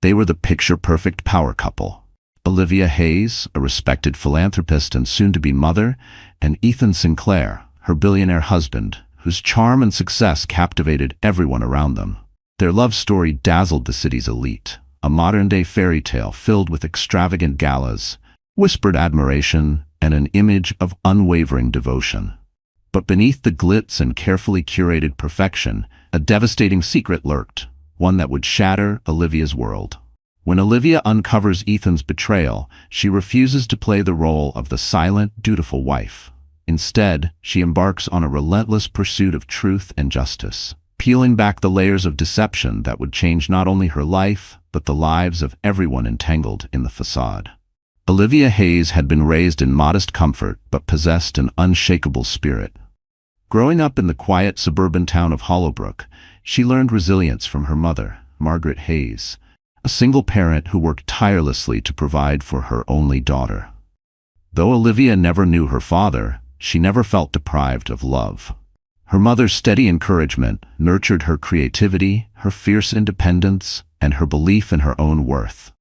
They were the picture-perfect power couple. Olivia Hayes, a respected philanthropist and soon-to-be mother, and Ethan Sinclair, her billionaire husband, whose charm and success captivated everyone around them. Their love story dazzled the city's elite, a modern-day fairy tale filled with extravagant galas, whispered admiration, and an image of unwavering devotion. But beneath the glitz and carefully curated perfection, a devastating secret lurked, one that would shatter Olivia's world. When Olivia uncovers Ethan's betrayal, she refuses to play the role of the silent, dutiful wife. Instead, she embarks on a relentless pursuit of truth and justice, peeling back the layers of deception that would change not only her life, but the lives of everyone entangled in the facade. Olivia Hayes had been raised in modest comfort but possessed an unshakable spirit. Growing up in the quiet suburban town of Hollowbrook, she learned resilience from her mother, Margaret Hayes, a single parent who worked tirelessly to provide for her only daughter. Though Olivia never knew her father, she never felt deprived of love. Her mother's steady encouragement nurtured her creativity, her fierce independence, and her belief in her own worth.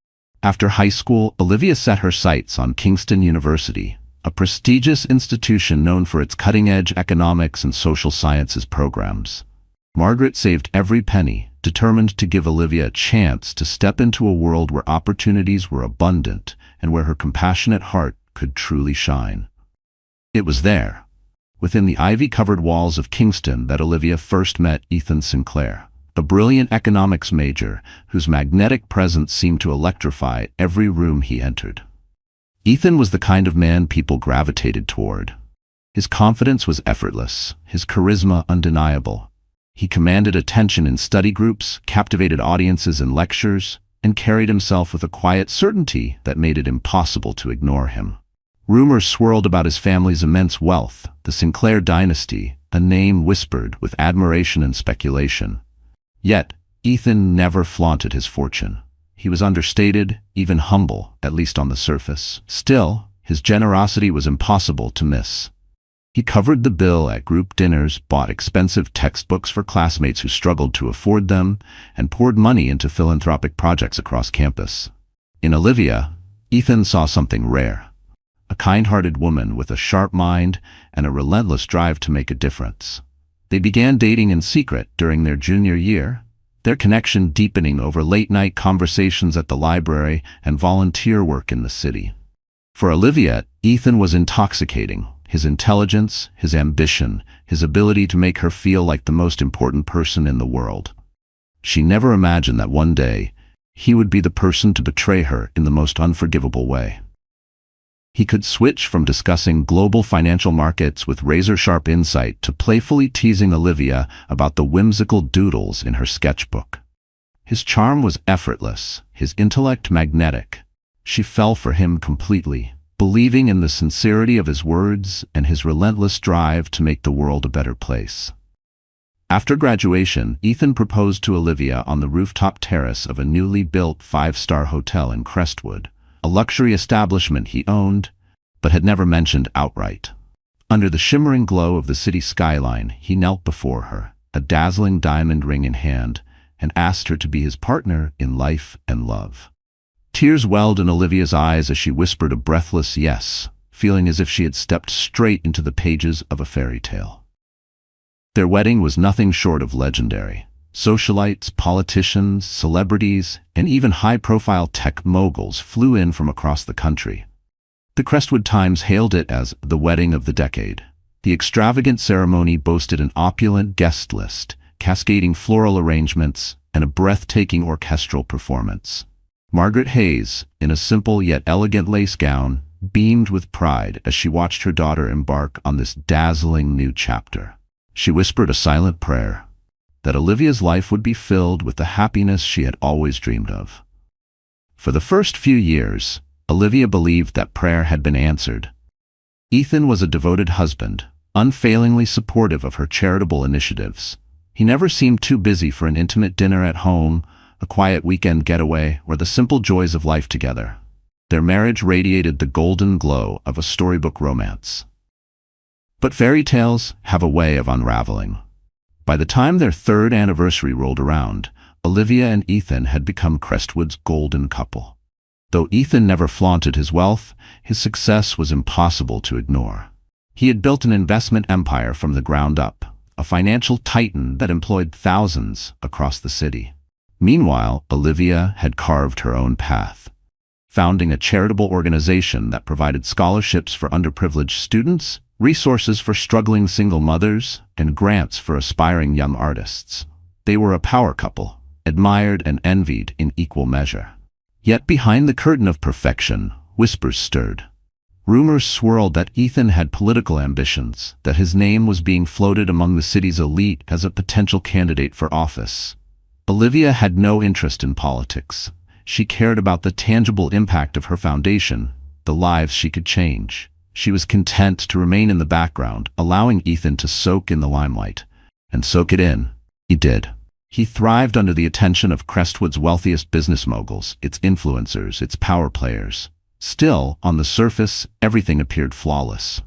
After high school, Olivia set her sights on Kingston University, a prestigious institution known for its cutting-edge economics and social sciences programs. Margaret saved every penny, determined to give Olivia a chance to step into a world where opportunities were abundant and where her compassionate heart could truly shine. It was there, within the ivy-covered walls of Kingston, that Olivia first met Ethan Sinclair, a brilliant economics major whose magnetic presence seemed to electrify every room he entered. Ethan was the kind of man people gravitated toward. His confidence was effortless, his charisma undeniable. He commanded attention in study groups, captivated audiences in lectures, and carried himself with a quiet certainty that made it impossible to ignore him. Rumors swirled about his family's immense wealth, the Sinclair dynasty, a name whispered with admiration and speculation. Yet, Ethan never flaunted his fortune. He was understated, even humble, at least on the surface. Still, his generosity was impossible to miss. He covered the bill at group dinners, bought expensive textbooks for classmates who struggled to afford them, and poured money into philanthropic projects across campus. In Olivia, Ethan saw something rare. A kind-hearted woman with a sharp mind and a relentless drive to make a difference. They began dating in secret during their junior year, their connection deepening over late-night conversations at the library and volunteer work in the city. For Olivia, Ethan was intoxicating. His intelligence, his ambition, his ability to make her feel like the most important person in the world. She never imagined that one day, he would be the person to betray her in the most unforgivable way. He could switch from discussing global financial markets with razor-sharp insight to playfully teasing Olivia about the whimsical doodles in her sketchbook. His charm was effortless, his intellect magnetic. She fell for him completely, believing in the sincerity of his words and his relentless drive to make the world a better place. After graduation, Ethan proposed to Olivia on the rooftop terrace of a newly built five-star hotel in Crestwood, a luxury establishment he owned, but had never mentioned outright. Under the shimmering glow of the city skyline, he knelt before her, a dazzling diamond ring in hand, and asked her to be his partner in life and love. Tears welled in Olivia's eyes as she whispered a breathless yes, feeling as if she had stepped straight into the pages of a fairy tale. Their wedding was nothing short of legendary. Socialites, politicians, celebrities, and even high-profile tech moguls flew in from across the country. The Crestwood Times hailed it as the wedding of the decade. The extravagant ceremony boasted an opulent guest list, cascading floral arrangements, and a breathtaking orchestral performance. Margaret Hayes, in a simple yet elegant lace gown, beamed with pride as she watched her daughter embark on this dazzling new chapter. She whispered a silent prayer, that Olivia's life would be filled with the happiness she had always dreamed of. For the first few years, Olivia believed that prayer had been answered. Ethan was a devoted husband, unfailingly supportive of her charitable initiatives. He never seemed too busy for an intimate dinner at home, a quiet weekend getaway, or the simple joys of life together. Their marriage radiated the golden glow of a storybook romance. But fairy tales have a way of unraveling. By the time their third anniversary rolled around, Olivia and Ethan had become Crestwood's golden couple. Though Ethan never flaunted his wealth, his success was impossible to ignore. He had built an investment empire from the ground up, a financial titan that employed thousands across the city. Meanwhile, Olivia had carved her own path, founding a charitable organization that provided scholarships for underprivileged students, resources for struggling single mothers, and grants for aspiring young artists. They were a power couple, admired and envied in equal measure. Yet behind the curtain of perfection, whispers stirred. Rumors swirled that Ethan had political ambitions, that his name was being floated among the city's elite as a potential candidate for office. Olivia had no interest in politics. She cared about the tangible impact of her foundation, the lives she could change. She was content to remain in the background, allowing Ethan to soak in the limelight. And soak it in, he did. He thrived under the attention of Crestwood's wealthiest business moguls, its influencers, its power players. Still, on the surface, everything appeared flawless.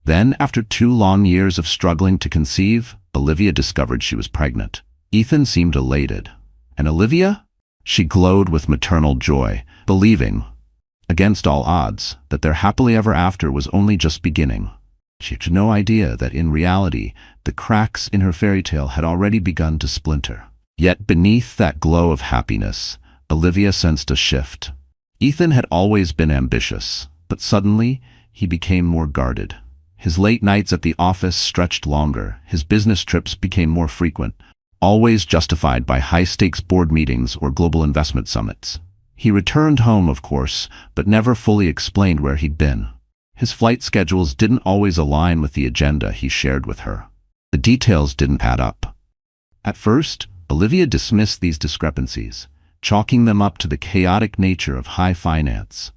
Then, after 2 long years of struggling to conceive, Olivia discovered she was pregnant. Ethan seemed elated. And Olivia? She glowed with maternal joy, believing, against all odds, that their happily ever after was only just beginning. She had no idea that in reality, the cracks in her fairy tale had already begun to splinter. Yet beneath that glow of happiness, Olivia sensed a shift. Ethan had always been ambitious, but suddenly he became more guarded. His late nights at the office stretched longer, his business trips became more frequent, always justified by high-stakes board meetings or global investment summits. He returned home, of course, but never fully explained where he'd been. His flight schedules didn't always align with the agenda he shared with her. The details didn't add up. At first, Olivia dismissed these discrepancies, chalking them up to the chaotic nature of high finance.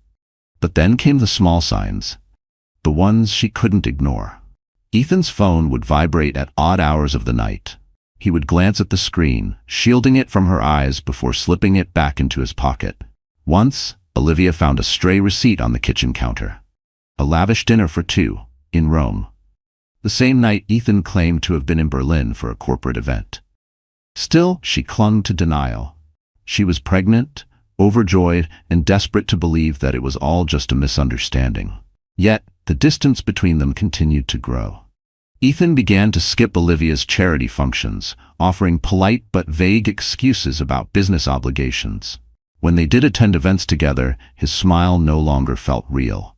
But then came the small signs, the ones she couldn't ignore. Ethan's phone would vibrate at odd hours of the night. He would glance at the screen, shielding it from her eyes before slipping it back into his pocket. Once, Olivia found a stray receipt on the kitchen counter. A lavish dinner for 2, in Rome. The same night, Ethan claimed to have been in Berlin for a corporate event. Still, she clung to denial. She was pregnant, overjoyed, and desperate to believe that it was all just a misunderstanding. Yet, the distance between them continued to grow. Ethan began to skip Olivia's charity functions, offering polite but vague excuses about business obligations. When they did attend events together, his smile no longer felt real.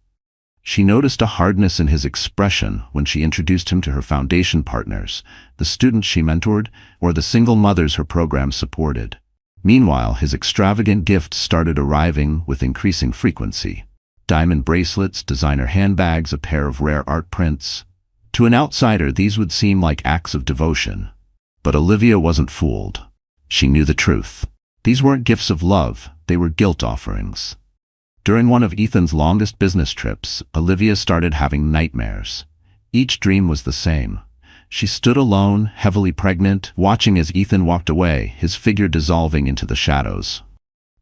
She noticed a hardness in his expression when she introduced him to her foundation partners, the students she mentored, or the single mothers her program supported. Meanwhile, his extravagant gifts started arriving with increasing frequency. Diamond bracelets, designer handbags, a pair of rare art prints. To an outsider, these would seem like acts of devotion. But Olivia wasn't fooled. She knew the truth. These weren't gifts of love, they were guilt offerings. During one of Ethan's longest business trips, Olivia started having nightmares. Each dream was the same. She stood alone, heavily pregnant, watching as Ethan walked away, his figure dissolving into the shadows.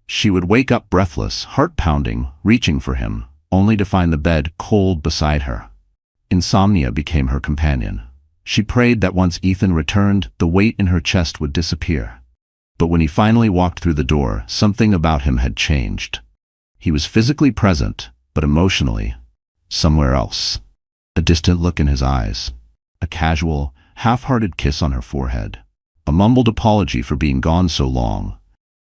She would wake up breathless, heart pounding, reaching for him, only to find the bed cold beside her. Insomnia became her companion. She prayed that once Ethan returned, the weight in her chest would disappear. But when he finally walked through the door, something about him had changed. He was physically present, but emotionally, somewhere else. A distant look in his eyes. A casual, half-hearted kiss on her forehead. A mumbled apology for being gone so long.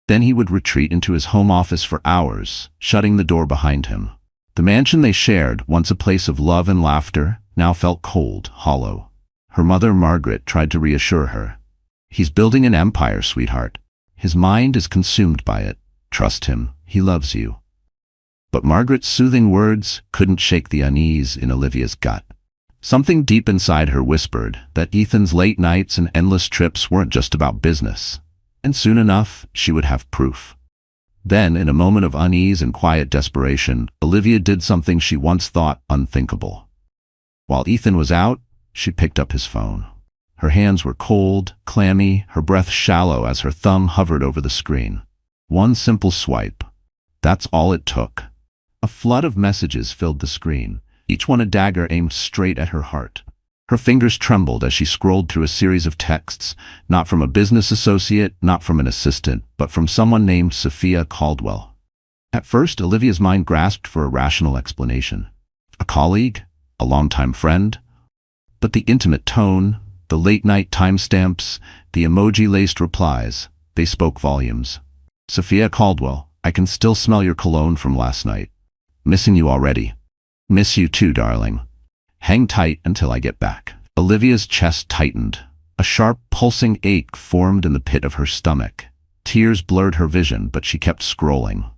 Then he would retreat into his home office for hours, shutting the door behind him. The mansion they shared, once a place of love and laughter, now felt cold, hollow. Her mother, Margaret, tried to reassure her. "He's building an empire, sweetheart. His mind is consumed by it. Trust him, he loves you." But Margaret's soothing words couldn't shake the unease in Olivia's gut. Something deep inside her whispered that Ethan's late nights and endless trips weren't just about business. And soon enough, she would have proof. Then, in a moment of unease and quiet desperation, Olivia did something she once thought unthinkable. While Ethan was out, she picked up his phone. Her hands were cold, clammy, her breath shallow as her thumb hovered over the screen. One simple swipe. That's all it took. A flood of messages filled the screen, each one a dagger aimed straight at her heart. Her fingers trembled as she scrolled through a series of texts, not from a business associate, not from an assistant, but from someone named Sophia Caldwell. At first, Olivia's mind grasped for a rational explanation. A colleague? A longtime friend? But the intimate tone, the late-night timestamps, the emoji-laced replies, they spoke volumes. Sophia Caldwell, I can still smell your cologne from last night. Missing you already. Miss you too, darling. Hang tight until I get back. Olivia's chest tightened. A sharp, pulsing ache formed in the pit of her stomach. Tears blurred her vision, but she kept scrolling.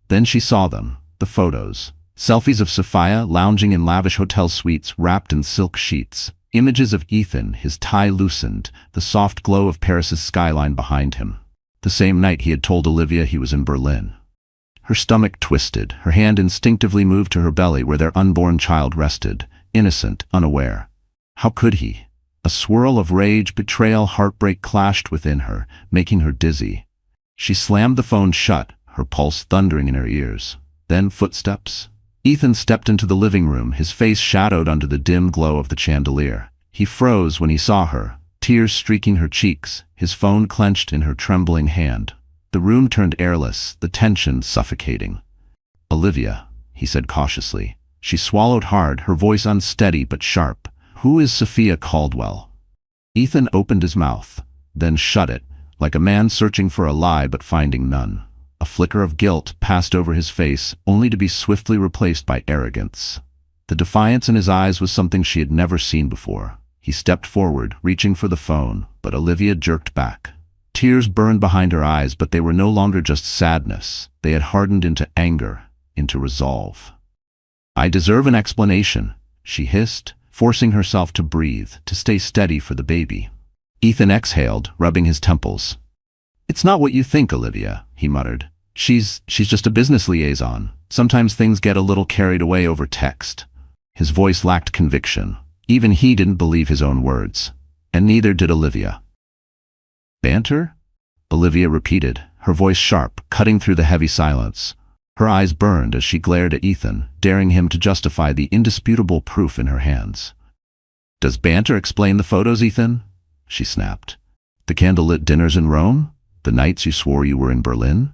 Then she saw them, the photos. Selfies of Sophia lounging in lavish hotel suites wrapped in silk sheets. Images of Ethan, his tie loosened, the soft glow of Paris's skyline behind him. The same night he had told Olivia he was in Berlin. Her stomach twisted. Her hand instinctively moved to her belly where their unborn child rested, innocent, unaware. How could he? A swirl of rage, betrayal, heartbreak clashed within her, making her dizzy. She slammed the phone shut, her pulse thundering in her ears. Then footsteps. Ethan stepped into the living room, his face shadowed under the dim glow of the chandelier. He froze when he saw her, tears streaking her cheeks, his phone clenched in her trembling hand. The room turned airless, the tension suffocating. Olivia, he said cautiously. She swallowed hard, her voice unsteady but sharp. Who is Sophia Caldwell? Ethan opened his mouth, then shut it, like a man searching for a lie but finding none. A flicker of guilt passed over his face, only to be swiftly replaced by arrogance. The defiance in his eyes was something she had never seen before. He stepped forward, reaching for the phone, but Olivia jerked back. Tears burned behind her eyes, but they were no longer just sadness. They had hardened into anger, into resolve. I deserve an explanation, she hissed, forcing herself to breathe, to stay steady for the baby. Ethan exhaled, rubbing his temples. It's not what you think, Olivia, he muttered. She's just a business liaison. Sometimes things get a little carried away over text. His voice lacked conviction. Even he didn't believe his own words. And neither did Olivia. Banter? Olivia repeated, her voice sharp, cutting through the heavy silence. Her eyes burned as she glared at Ethan, daring him to justify the indisputable proof in her hands. Does banter explain the photos, Ethan? She snapped. The candlelit dinners in Rome? The nights you swore you were in Berlin?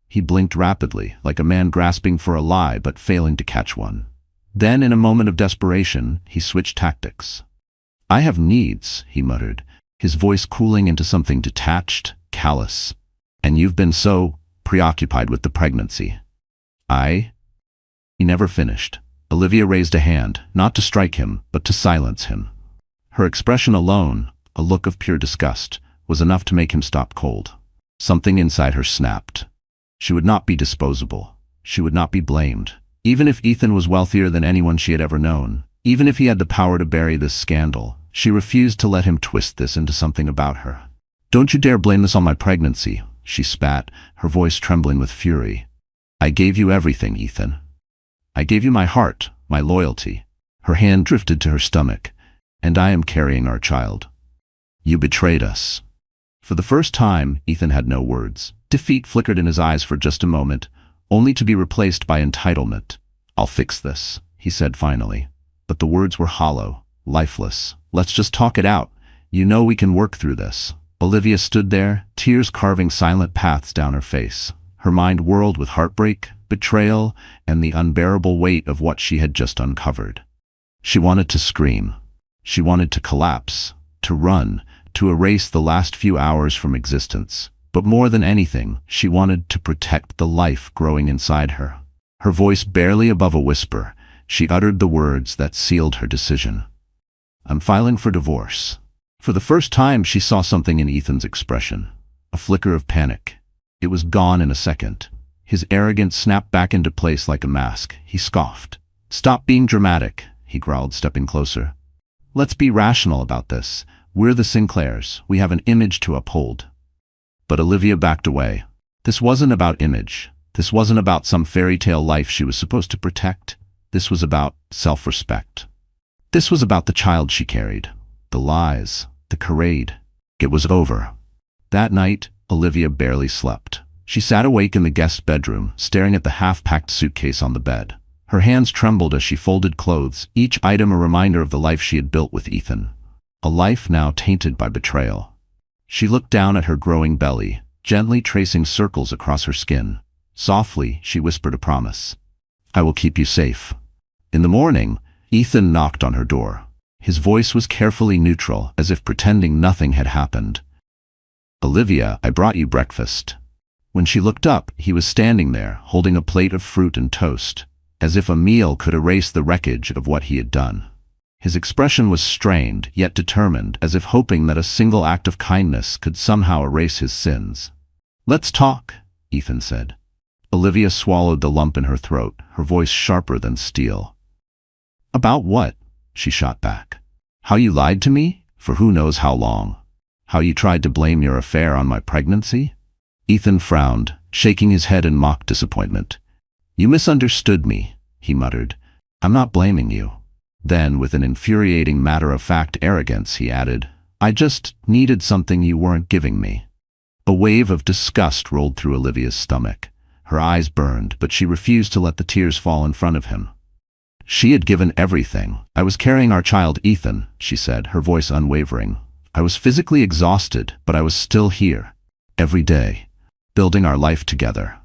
He blinked rapidly, like a man grasping for a lie but failing to catch one. Then, in a moment of desperation, he switched tactics. I have needs, he muttered, his voice cooling into something detached, callous. And you've been so preoccupied with the pregnancy. He never finished. Olivia raised a hand, not to strike him, but to silence him. Her expression alone, a look of pure disgust, was enough to make him stop cold. Something inside her snapped. She would not be disposable. She would not be blamed. Even if Ethan was wealthier than anyone she had ever known, even if he had the power to bury this scandal, she refused to let him twist this into something about her. Don't you dare blame this on my pregnancy, she spat, her voice trembling with fury. I gave you everything, Ethan. I gave you my heart, my loyalty. Her hand drifted to her stomach. And I am carrying our child. You betrayed us. For the first time, Ethan had no words. Defeat flickered in his eyes for just a moment, only to be replaced by entitlement. I'll fix this, he said finally. But the words were hollow, lifeless. Let's just talk it out. You know we can work through this. Olivia stood there, tears carving silent paths down her face. Her mind whirled with heartbreak, betrayal, and the unbearable weight of what she had just uncovered. She wanted to scream. She wanted to collapse, to run, to erase the last few hours from existence. But more than anything, she wanted to protect the life growing inside her. Her voice barely above a whisper, she uttered the words that sealed her decision. I'm filing for divorce. For the first time, she saw something in Ethan's expression. A flicker of panic. It was gone in a second. His arrogance snapped back into place like a mask. He scoffed. Stop being dramatic, he growled, stepping closer. Let's be rational about this. We're the Sinclairs. We have an image to uphold. But Olivia backed away. This wasn't about image. This wasn't about some fairy tale life she was supposed to protect. This was about self-respect. This was about the child she carried. The lies. The charade. It was over. That night, Olivia barely slept. She sat awake in the guest bedroom, staring at the half-packed suitcase on the bed. Her hands trembled as she folded clothes, each item a reminder of the life she had built with Ethan. A life now tainted by betrayal. She looked down at her growing belly, gently tracing circles across her skin. Softly, she whispered a promise. "I will keep you safe." In the morning, Ethan knocked on her door. His voice was carefully neutral, as if pretending nothing had happened. "Olivia, I brought you breakfast." When she looked up, he was standing there, holding a plate of fruit and toast, as if a meal could erase the wreckage of what he had done. His expression was strained, yet determined, as if hoping that a single act of kindness could somehow erase his sins. "Let's talk," Ethan said. Olivia swallowed the lump in her throat, her voice sharper than steel. "About what?" she shot back. "How you lied to me, for who knows how long? How you tried to blame your affair on my pregnancy?" Ethan frowned, shaking his head in mock disappointment. "You misunderstood me," he muttered. "I'm not blaming you." Then, with an infuriating matter-of-fact arrogance, he added, "I just needed something you weren't giving me." A wave of disgust rolled through Olivia's stomach. Her eyes burned, but she refused to let the tears fall in front of him. She had given everything. "I was carrying our child, Ethan," she said, her voice unwavering. "I was physically exhausted, but I was still here. Every day. Building our life together.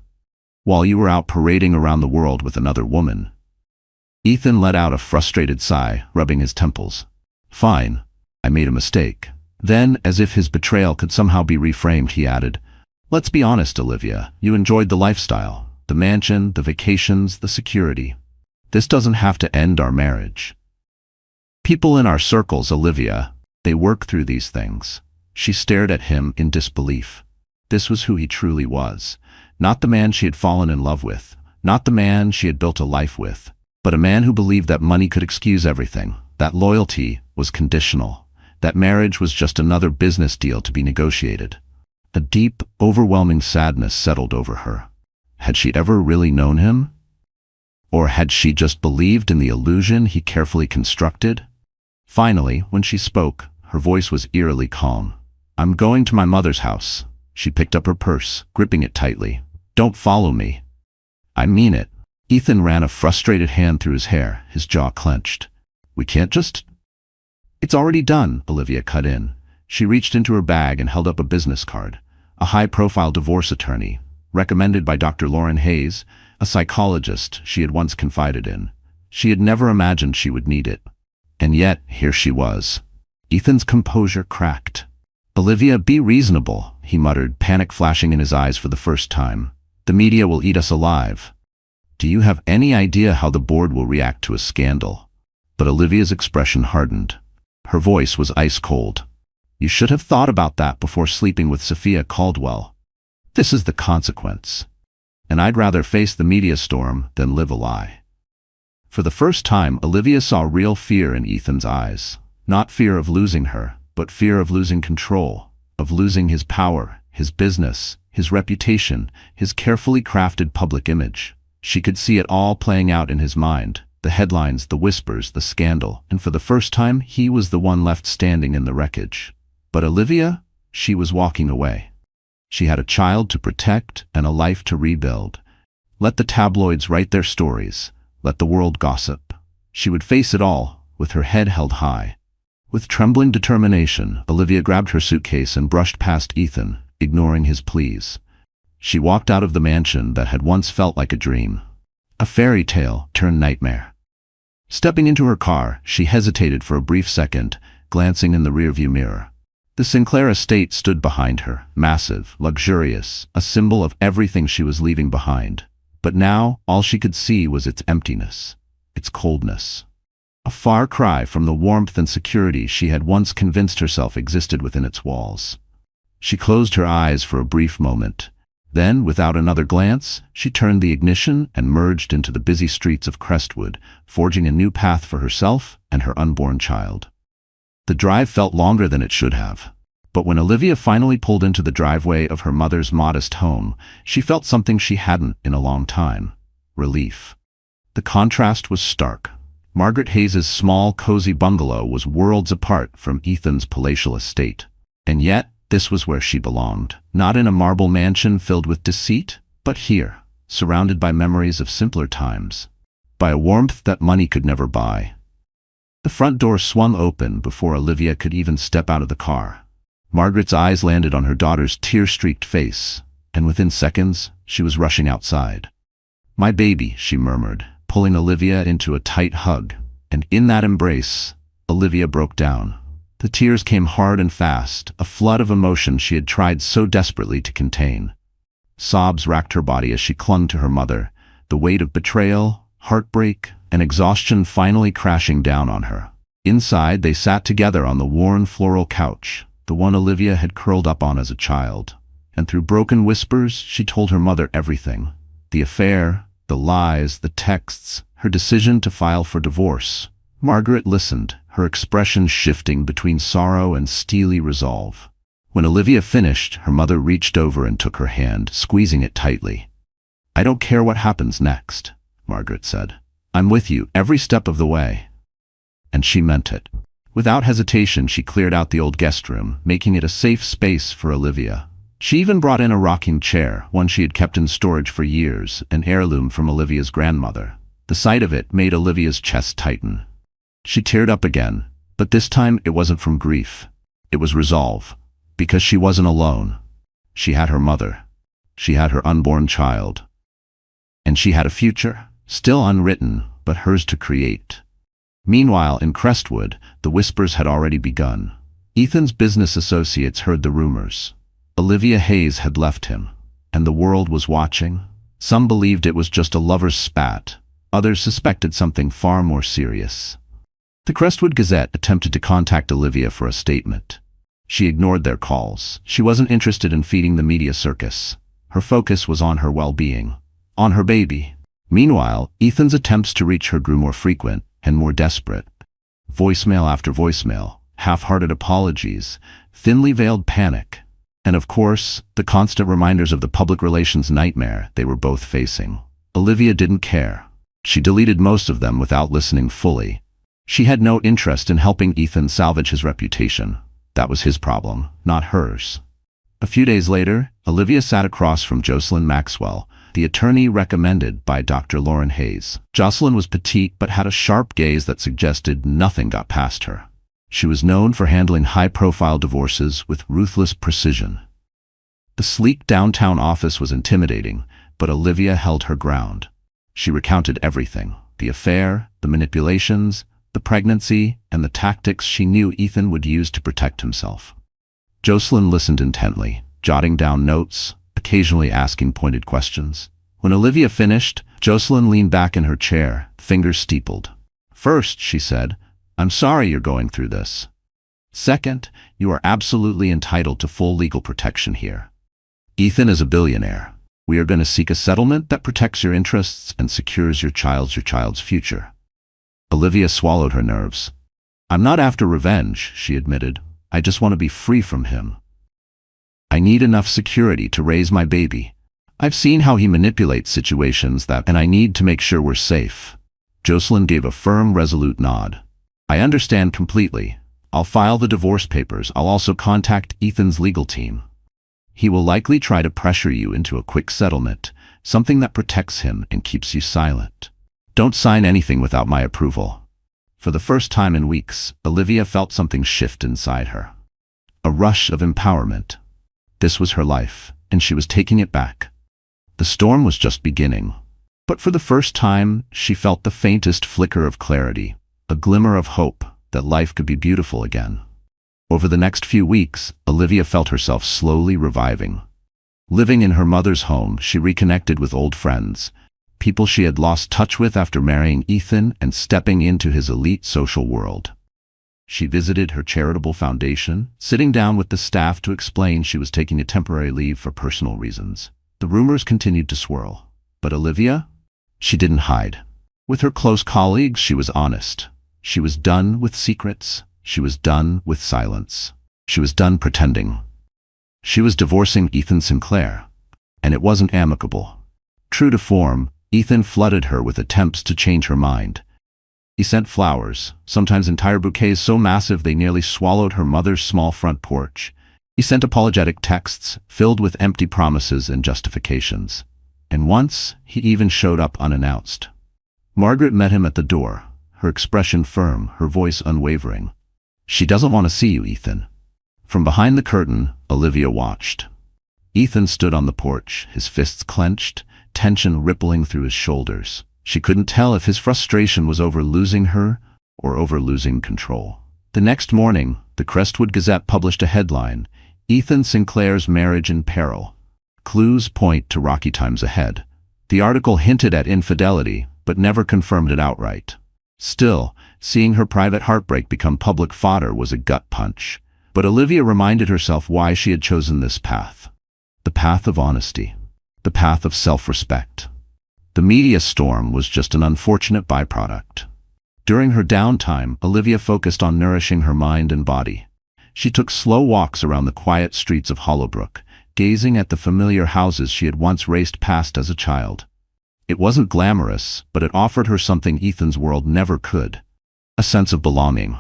While you were out parading around the world with another woman." Ethan let out a frustrated sigh, rubbing his temples. "Fine. I made a mistake." Then, as if his betrayal could somehow be reframed, he added, "Let's be honest, Olivia. You enjoyed the lifestyle. The mansion, the vacations, the security. This doesn't have to end our marriage." "People in our circles, Olivia, they work through these things." She stared at him in disbelief. This was who he truly was. Not the man she had fallen in love with. Not the man she had built a life with. But a man who believed that money could excuse everything. That loyalty was conditional. That marriage was just another business deal to be negotiated. A deep, overwhelming sadness settled over her. Had she ever really known him? Or had she just believed in the illusion he carefully constructed? Finally, when she spoke, her voice was eerily calm. "I'm going to my mother's house." She picked up her purse, gripping it tightly. "Don't follow me." "I mean it." Ethan ran a frustrated hand through his hair, his jaw clenched. "We can't just—" "It's already done," Olivia cut in. She reached into her bag and held up a business card. A high-profile divorce attorney, recommended by Dr. Lauren Hayes, a psychologist she had once confided in. She had never imagined she would need it. And yet, here she was. Ethan's composure cracked. "Olivia, be reasonable," he muttered, panic flashing in his eyes for the first time. "The media will eat us alive. Do you have any idea how the board will react to a scandal?" But Olivia's expression hardened. Her voice was ice cold. "You should have thought about that before sleeping with Sophia Caldwell. This is the consequence. And I'd rather face the media storm than live a lie." For the first time, Olivia saw real fear in Ethan's eyes. Not fear of losing her, but fear of losing control, of losing his power, his business, his reputation, his carefully crafted public image. She could see it all playing out in his mind. The headlines, the whispers, the scandal, and for the first time, he was the one left standing in the wreckage. But Olivia, she was walking away. She had a child to protect and a life to rebuild. Let the tabloids write their stories. Let the world gossip. She would face it all, with her head held high. With trembling determination, Olivia grabbed her suitcase and brushed past Ethan, ignoring his pleas. She walked out of the mansion that had once felt like a dream. A fairy tale turned nightmare. Stepping into her car, she hesitated for a brief second, glancing in the rearview mirror. The Sinclair estate stood behind her, massive, luxurious, a symbol of everything she was leaving behind. But now, all she could see was its emptiness, its coldness. A far cry from the warmth and security she had once convinced herself existed within its walls. She closed her eyes for a brief moment. Then, without another glance, she turned the ignition and merged into the busy streets of Crestwood, forging a new path for herself and her unborn child. The drive felt longer than it should have. But when Olivia finally pulled into the driveway of her mother's modest home, she felt something she hadn't in a long time: relief. The contrast was stark. Margaret Hayes's small, cozy bungalow was worlds apart from Ethan's palatial estate. And yet, this was where she belonged. Not in a marble mansion filled with deceit, but here, surrounded by memories of simpler times. by a warmth that money could never buy. The front door swung open before Olivia could even step out of the car. Margaret's eyes landed on her daughter's tear-streaked face, and within seconds, she was rushing outside. "My baby," she murmured, pulling Olivia into a tight hug, and in that embrace, Olivia broke down. The tears came hard and fast, a flood of emotion she had tried so desperately to contain. Sobs racked her body as she clung to her mother, the weight of betrayal, heartbreak, and exhaustion finally crashing down on her. Inside, they sat together on the worn floral couch, the one Olivia had curled up on as a child, and through broken whispers, she told her mother everything. The affair, the lies, the texts, her decision to file for divorce. Margaret listened, her expression shifting between sorrow and steely resolve. When Olivia finished, her mother reached over and took her hand, squeezing it tightly. "I don't care what happens next," Margaret said. "I'm with you every step of the way." And she meant it. Without hesitation, she cleared out the old guest room, making it a safe space for Olivia. She even brought in a rocking chair, one she had kept in storage for years, an heirloom from Olivia's grandmother. The sight of it made Olivia's chest tighten. She teared up again, but this time it wasn't from grief. It was resolve, because she wasn't alone. She had her mother. She had her unborn child. And she had a future, still unwritten, but hers to create. Meanwhile, in Crestwood, the whispers had already begun. Ethan's business associates heard the rumors. Olivia Hayes had left him, and the world was watching. Some believed it was just a lover's spat. Others suspected something far more serious. The Crestwood Gazette attempted to contact Olivia for a statement. She ignored their calls. She wasn't interested in feeding the media circus. Her focus was on her well-being, on her baby. Meanwhile, Ethan's attempts to reach her grew more frequent and more desperate. Voicemail after voicemail, half-hearted apologies, thinly veiled panic, and of course, the constant reminders of the public relations nightmare they were both facing. Olivia didn't care. She deleted most of them without listening fully. She had no interest in helping Ethan salvage his reputation. That was his problem, not hers. A few days later, Olivia sat across from Jocelyn Maxwell, the attorney recommended by Dr. Lauren Hayes. Jocelyn was petite but had a sharp gaze that suggested nothing got past her. She was known for handling high-profile divorces with ruthless precision. The sleek downtown office was intimidating, but Olivia held her ground. She recounted everything: the affair, the manipulations, the pregnancy, and the tactics she knew Ethan would use to protect himself. Jocelyn listened intently, jotting down notes, occasionally asking pointed questions. When Olivia finished, Jocelyn leaned back in her chair, fingers steepled. "First," she said, "I'm sorry you're going through this. Second, you are absolutely entitled to full legal protection here. Ethan is a billionaire. We are going to seek a settlement that protects your interests and secures your child's future." Olivia swallowed her nerves. "I'm not after revenge," she admitted. "I just want to be free from him. I need enough security to raise my baby. I've seen how he manipulates situations and I need to make sure we're safe." Jocelyn gave a firm, resolute nod. "I understand completely. I'll file the divorce papers. I'll also contact Ethan's legal team. He will likely try to pressure you into a quick settlement, something that protects him and keeps you silent. Don't sign anything without my approval." For the first time in weeks, Olivia felt something shift inside her. A rush of empowerment. This was her life, and she was taking it back. The storm was just beginning. But for the first time, she felt the faintest flicker of clarity, a glimmer of hope that life could be beautiful again. Over the next few weeks, Olivia felt herself slowly reviving. Living in her mother's home, she reconnected with old friends, people she had lost touch with after marrying Ethan and stepping into his elite social world. She visited her charitable foundation, sitting down with the staff to explain she was taking a temporary leave for personal reasons. The rumors continued to swirl, but Olivia? She didn't hide. With her close colleagues, she was honest. She was done with secrets. She was done with silence. She was done pretending. She was divorcing Ethan Sinclair, and it wasn't amicable. True to form, Ethan flooded her with attempts to change her mind. He sent flowers, sometimes entire bouquets so massive they nearly swallowed her mother's small front porch. He sent apologetic texts filled with empty promises and justifications. And once, he even showed up unannounced. Margaret met him at the door, her expression firm, her voice unwavering. "She doesn't want to see you, Ethan." From behind the curtain, Olivia watched. Ethan stood on the porch, his fists clenched, tension rippling through his shoulders. She couldn't tell if his frustration was over losing her or over losing control. The next morning, the Crestwood Gazette published a headline, "Ethan Sinclair's Marriage in Peril. Clues point to rocky times ahead." The article hinted at infidelity, but never confirmed it outright. Still, seeing her private heartbreak become public fodder was a gut punch. But Olivia reminded herself why she had chosen this path. The path of honesty. The path of self-respect. The media storm was just an unfortunate byproduct. During her downtime, Olivia focused on nourishing her mind and body. She took slow walks around the quiet streets of Hollowbrook, gazing at the familiar houses she had once raced past as a child. It wasn't glamorous, but it offered her something Ethan's world never could: a sense of belonging.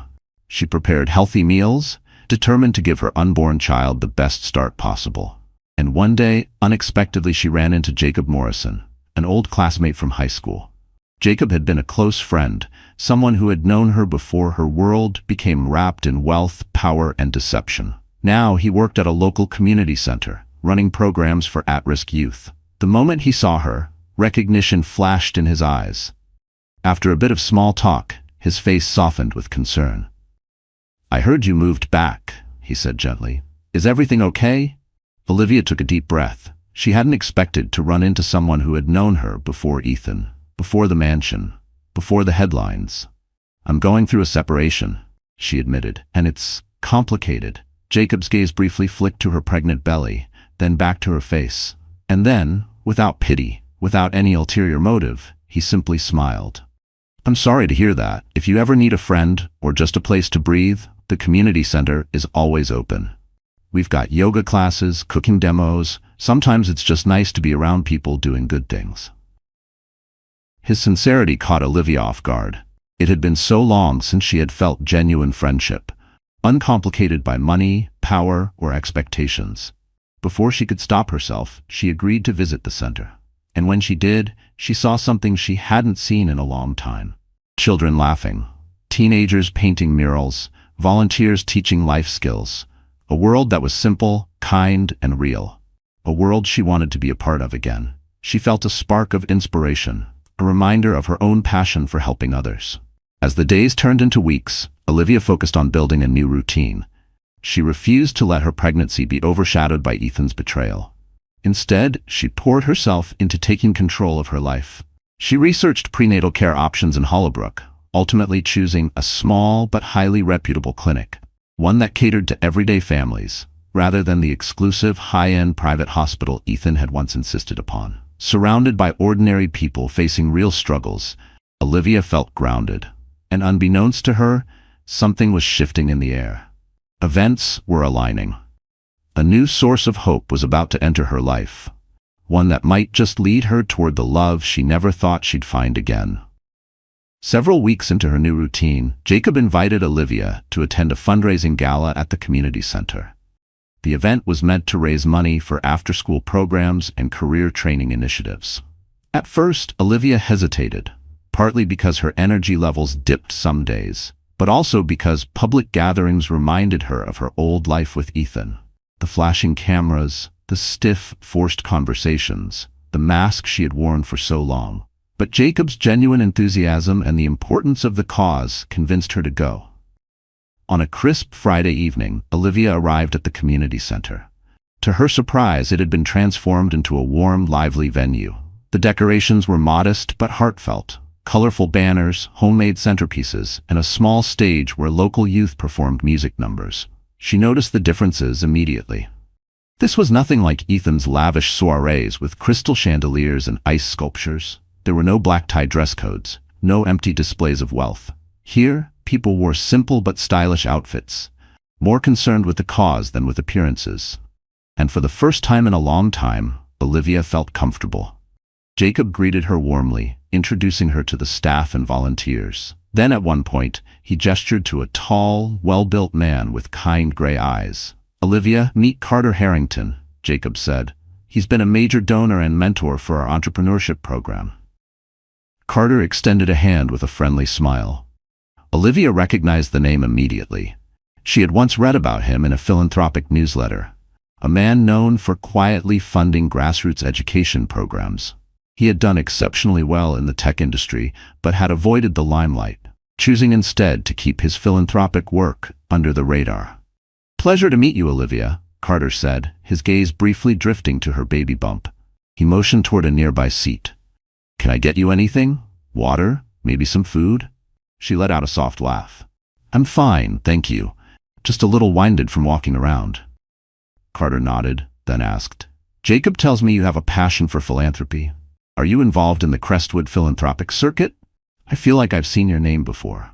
She prepared healthy meals, determined to give her unborn child the best start possible. And one day, unexpectedly, she ran into Jacob Morrison, an old classmate from high school. Jacob had been a close friend, someone who had known her before her world became wrapped in wealth, power, and deception. Now he worked at a local community center, running programs for at-risk youth. The moment he saw her, recognition flashed in his eyes. After a bit of small talk, his face softened with concern. "I heard you moved back," he said gently. "Is everything okay?" Olivia took a deep breath. She hadn't expected to run into someone who had known her before Ethan, before the mansion, before the headlines. "I'm going through a separation," she admitted, "and it's complicated." Jacob's gaze briefly flicked to her pregnant belly, then back to her face. And then, without pity, without any ulterior motive, he simply smiled. "I'm sorry to hear that. If you ever need a friend or just a place to breathe, the community center is always open. We've got yoga classes, cooking demos. Sometimes it's just nice to be around people doing good things." His sincerity caught Olivia off guard. It had been so long since she had felt genuine friendship, uncomplicated by money, power, or expectations. Before she could stop herself, she agreed to visit the center. And when she did, she saw something she hadn't seen in a long time. Children laughing, teenagers painting murals, volunteers teaching life skills. A world that was simple, kind, and real. A world she wanted to be a part of again. She felt a spark of inspiration, a reminder of her own passion for helping others. As the days turned into weeks, Olivia focused on building a new routine. She refused to let her pregnancy be overshadowed by Ethan's betrayal. Instead, she poured herself into taking control of her life. She researched prenatal care options in Hollowbrook, ultimately choosing a small but highly reputable clinic, one that catered to everyday families, rather than the exclusive, high-end private hospital Ethan had once insisted upon. Surrounded by ordinary people facing real struggles, Olivia felt grounded. And unbeknownst to her, something was shifting in the air. Events were aligning. A new source of hope was about to enter her life, one that might just lead her toward the love she never thought she'd find again. Several weeks into her new routine, Jacob invited Olivia to attend a fundraising gala at the community center. The event was meant to raise money for after-school programs and career training initiatives. At first, Olivia hesitated, partly because her energy levels dipped some days, but also because public gatherings reminded her of her old life with Ethan. The flashing cameras, the stiff, forced conversations, the mask she had worn for so long. But Jacob's genuine enthusiasm and the importance of the cause convinced her to go. On a crisp Friday evening, Olivia arrived at the community center. To her surprise, it had been transformed into a warm, lively venue. The decorations were modest but heartfelt. Colorful banners, homemade centerpieces, and a small stage where local youth performed music numbers. She noticed the differences immediately. This was nothing like Ethan's lavish soirees with crystal chandeliers and ice sculptures. There were no black-tie dress codes, no empty displays of wealth. Here, people wore simple but stylish outfits, more concerned with the cause than with appearances. And for the first time in a long time, Olivia felt comfortable. Jacob greeted her warmly, introducing her to the staff and volunteers. Then at one point, he gestured to a tall, well-built man with kind gray eyes. "Olivia, meet Carter Harrington," Jacob said. "He's been a major donor and mentor for our entrepreneurship program." Carter extended a hand with a friendly smile. Olivia recognized the name immediately. She had once read about him in a philanthropic newsletter, a man known for quietly funding grassroots education programs. He had done exceptionally well in the tech industry, but had avoided the limelight, choosing instead to keep his philanthropic work under the radar. "Pleasure to meet you, Olivia," Carter said, his gaze briefly drifting to her baby bump. He motioned toward a nearby seat. "Can I get you anything? Water? Maybe some food?" She let out a soft laugh. "I'm fine, thank you. Just a little winded from walking around." Carter nodded, then asked, "Jacob tells me you have a passion for philanthropy. Are you involved in the Crestwood philanthropic circuit? I feel like I've seen your name before."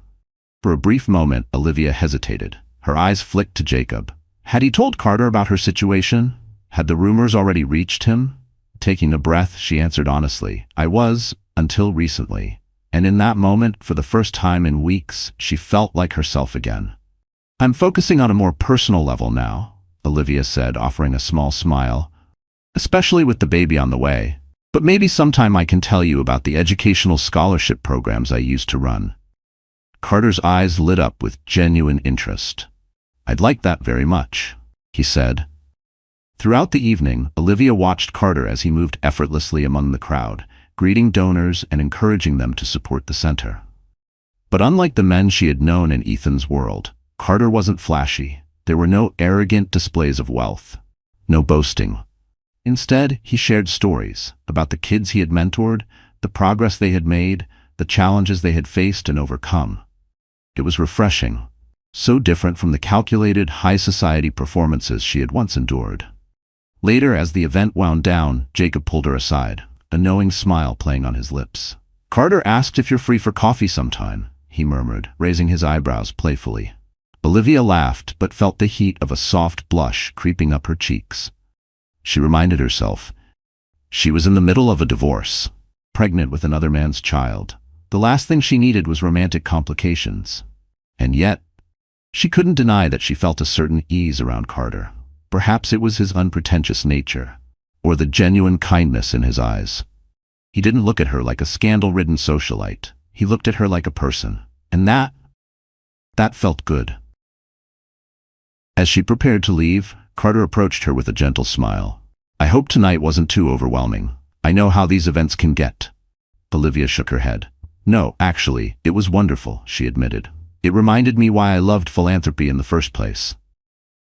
For a brief moment, Olivia hesitated. Her eyes flicked to Jacob. Had he told Carter about her situation? Had the rumors already reached him? Taking a breath, she answered honestly, "I was, until recently." And in that moment, for the first time in weeks, she felt like herself again. "I'm focusing on a more personal level now," Olivia said, offering a small smile, "especially with the baby on the way. But maybe sometime I can tell you about the educational scholarship programs I used to run." Carter's eyes lit up with genuine interest. "I'd like that very much," he said. Throughout the evening, Olivia watched Carter as he moved effortlessly among the crowd, greeting donors and encouraging them to support the center. But unlike the men she had known in Ethan's world, Carter wasn't flashy. There were no arrogant displays of wealth, no boasting. Instead, he shared stories about the kids he had mentored, the progress they had made, the challenges they had faced and overcome. It was refreshing, so different from the calculated, high-society performances she had once endured. Later, as the event wound down, Jacob pulled her aside, a knowing smile playing on his lips. "Carter asked if you're free for coffee sometime," he murmured, raising his eyebrows playfully. Olivia laughed, but felt the heat of a soft blush creeping up her cheeks. She reminded herself, she was in the middle of a divorce, pregnant with another man's child. The last thing she needed was romantic complications. And yet, she couldn't deny that she felt a certain ease around Carter. Perhaps it was his unpretentious nature, or the genuine kindness in his eyes. He didn't look at her like a scandal-ridden socialite. He looked at her like a person. And that felt good. As she prepared to leave, Carter approached her with a gentle smile. "I hope tonight wasn't too overwhelming. I know how these events can get." Olivia shook her head. "No, actually, it was wonderful," she admitted. "It reminded me why I loved philanthropy in the first place."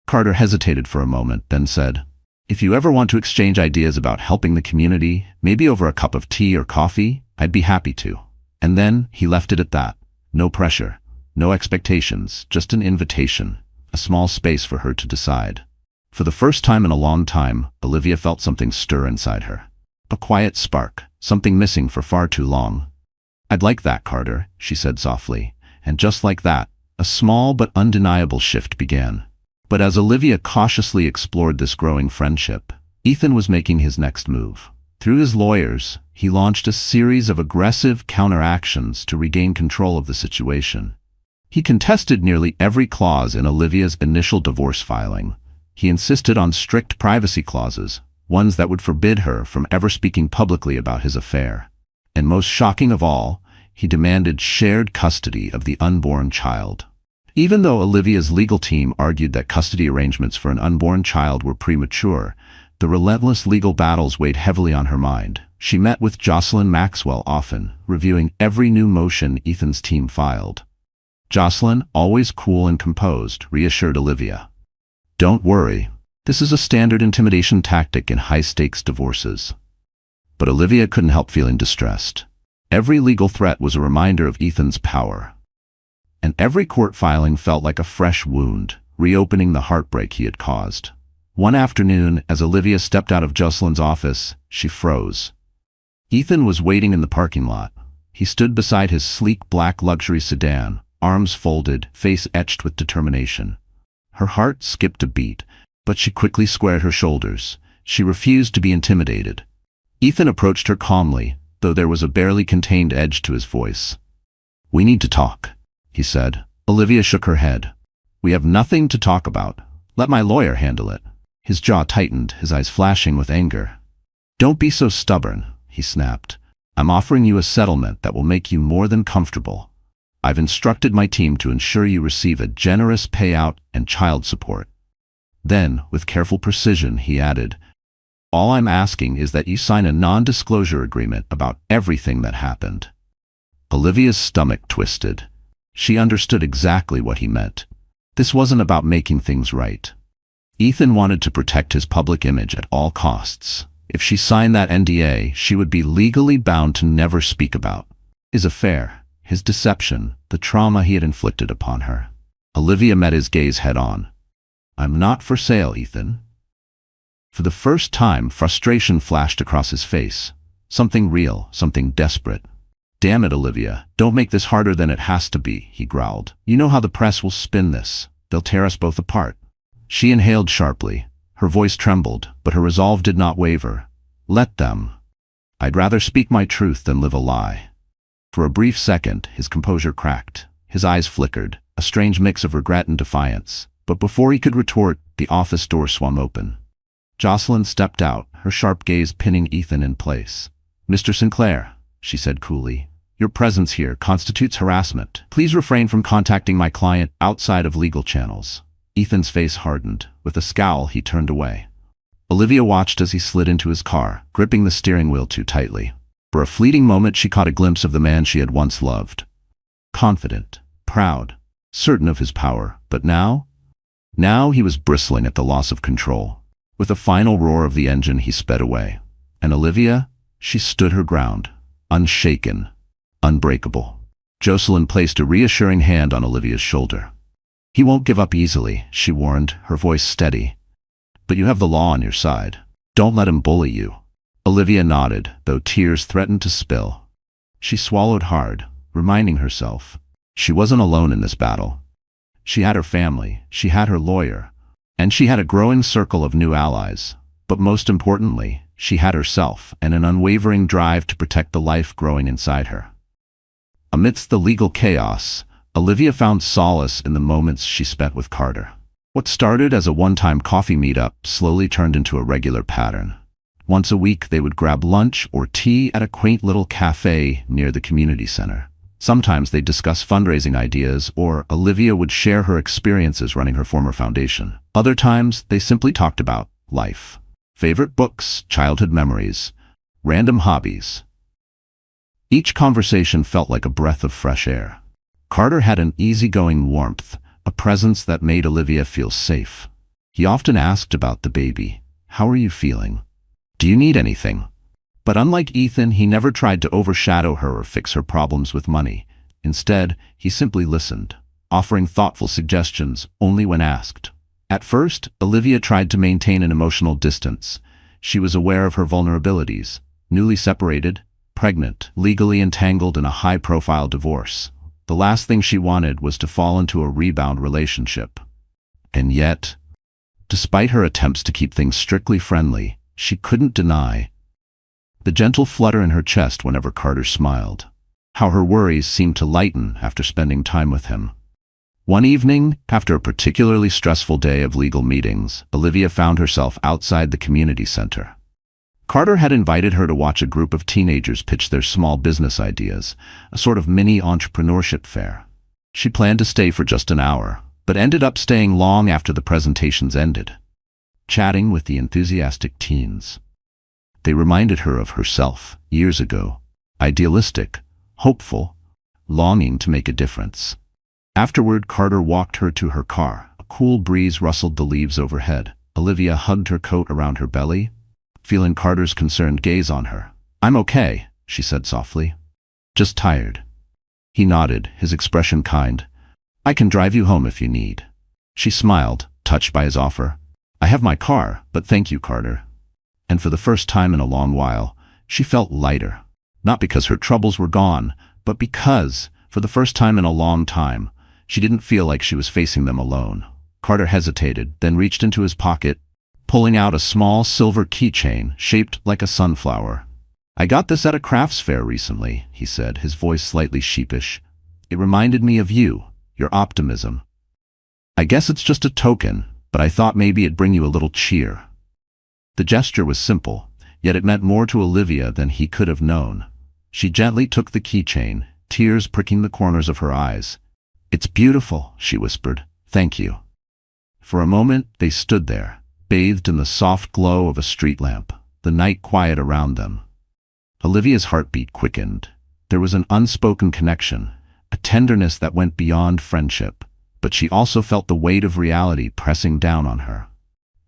Carter hesitated for a moment, then said, "If you ever want to exchange ideas about helping the community, maybe over a cup of tea or coffee, I'd be happy to." And then he left it at that. No pressure, no expectations, just an invitation, a small space for her to decide. For the first time in a long time, Olivia felt something stir inside her. A quiet spark, something missing for far too long. "I'd like that, Carter," she said softly. And just like that, a small but undeniable shift began. But as Olivia cautiously explored this growing friendship, Ethan was making his next move. Through his lawyers, he launched a series of aggressive counteractions to regain control of the situation. He contested nearly every clause in Olivia's initial divorce filing. He insisted on strict privacy clauses, ones that would forbid her from ever speaking publicly about his affair. And most shocking of all, he demanded shared custody of the unborn child. Even though Olivia's legal team argued that custody arrangements for an unborn child were premature, the relentless legal battles weighed heavily on her mind. She met with Jocelyn Maxwell often, reviewing every new motion Ethan's team filed. Jocelyn, always cool and composed, reassured Olivia. "Don't worry. This is a standard intimidation tactic in high-stakes divorces." But Olivia couldn't help feeling distressed. Every legal threat was a reminder of Ethan's power. And every court filing felt like a fresh wound, reopening the heartbreak he had caused. One afternoon, as Olivia stepped out of Jocelyn's office, she froze. Ethan was waiting in the parking lot. He stood beside his sleek black luxury sedan, arms folded, face etched with determination. Her heart skipped a beat, but she quickly squared her shoulders. She refused to be intimidated. Ethan approached her calmly, though there was a barely contained edge to his voice. "We need to talk," he said. Olivia shook her head. "We have nothing to talk about. Let my lawyer handle it." His jaw tightened, his eyes flashing with anger. "Don't be so stubborn," he snapped. I'm offering you a settlement that will make you more than comfortable. I've instructed my team to ensure you receive a generous payout and child support." Then, with careful precision, he added, "All I'm asking is that you sign a non-disclosure agreement about everything that happened." Olivia's stomach twisted. She understood exactly what he meant. This wasn't about making things right. Ethan wanted to protect his public image at all costs. If she signed that NDA, she would be legally bound to never speak about his affair, his deception, the trauma he had inflicted upon her. Olivia met his gaze head-on. "I'm not for sale, Ethan." For the first time, frustration flashed across his face. Something real, something desperate. "Damn it, Olivia, don't make this harder than it has to be," he growled. "You know how the press will spin this. They'll tear us both apart." She inhaled sharply. Her voice trembled, but her resolve did not waver. "Let them. I'd rather speak my truth than live a lie." For a brief second, his composure cracked. His eyes flickered, a strange mix of regret and defiance. But before he could retort, the office door swung open. Jocelyn stepped out, her sharp gaze pinning Ethan in place. "Mr. Sinclair," she said coolly, "your presence here constitutes harassment. Please refrain from contacting my client outside of legal channels." Ethan's face hardened. With a scowl, he turned away. Olivia watched as he slid into his car, gripping the steering wheel too tightly. For a fleeting moment, she caught a glimpse of the man she had once loved. Confident, proud, certain of his power. But now he was bristling at the loss of control. With a final roar of the engine, he sped away. And Olivia? She stood her ground, unshaken, unbreakable. Jocelyn placed a reassuring hand on Olivia's shoulder. "He won't give up easily," she warned, her voice steady. "But you have the law on your side. Don't let him bully you." Olivia nodded, though tears threatened to spill. She swallowed hard, reminding herself she wasn't alone in this battle. She had her family, she had her lawyer, and she had a growing circle of new allies. But most importantly, she had herself and an unwavering drive to protect the life growing inside her. Amidst the legal chaos, Olivia found solace in the moments she spent with Carter. What started as a one-time coffee meetup slowly turned into a regular pattern. Once a week, they would grab lunch or tea at a quaint little cafe near the community center. Sometimes they'd discuss fundraising ideas, or Olivia would share her experiences running her former foundation. Other times, they simply talked about life. Favorite books, childhood memories, random hobbies. Each conversation felt like a breath of fresh air. Carter had an easygoing warmth, a presence that made Olivia feel safe. He often asked about the baby. "How are you feeling? Do you need anything?" But unlike Ethan, he never tried to overshadow her or fix her problems with money. Instead, he simply listened, offering thoughtful suggestions only when asked. At first, Olivia tried to maintain an emotional distance. She was aware of her vulnerabilities, newly separated, pregnant, legally entangled in a high-profile divorce. The last thing she wanted was to fall into a rebound relationship. And yet, despite her attempts to keep things strictly friendly, she couldn't deny the gentle flutter in her chest whenever Carter smiled. How her worries seemed to lighten after spending time with him. One evening, after a particularly stressful day of legal meetings, Olivia found herself outside the community center. Carter had invited her to watch a group of teenagers pitch their small business ideas, a sort of mini entrepreneurship fair. She planned to stay for just an hour, but ended up staying long after the presentations ended, chatting with the enthusiastic teens. They reminded her of herself years ago, idealistic, hopeful, longing to make a difference. Afterward, Carter walked her to her car. A cool breeze rustled the leaves overhead. Olivia hugged her coat around her belly, feeling Carter's concerned gaze on her. "I'm okay," she said softly. "Just tired." He nodded, his expression kind. "I can drive you home if you need." She smiled, touched by his offer. "I have my car, but thank you, Carter." And for the first time in a long while, she felt lighter. Not because her troubles were gone, but because, for the first time in a long time, she didn't feel like she was facing them alone. Carter hesitated, then reached into his pocket, pulling out a small silver keychain shaped like a sunflower. "I got this at a crafts fair recently," he said, his voice slightly sheepish. "It reminded me of you, your optimism. I guess it's just a token, but I thought maybe it'd bring you a little cheer." The gesture was simple, yet it meant more to Olivia than he could have known. She gently took the keychain, tears pricking the corners of her eyes. "It's beautiful," she whispered. "Thank you." For a moment, they stood there, bathed in the soft glow of a street lamp, the night quiet around them. Olivia's heartbeat quickened. There was an unspoken connection, a tenderness that went beyond friendship, but she also felt the weight of reality pressing down on her.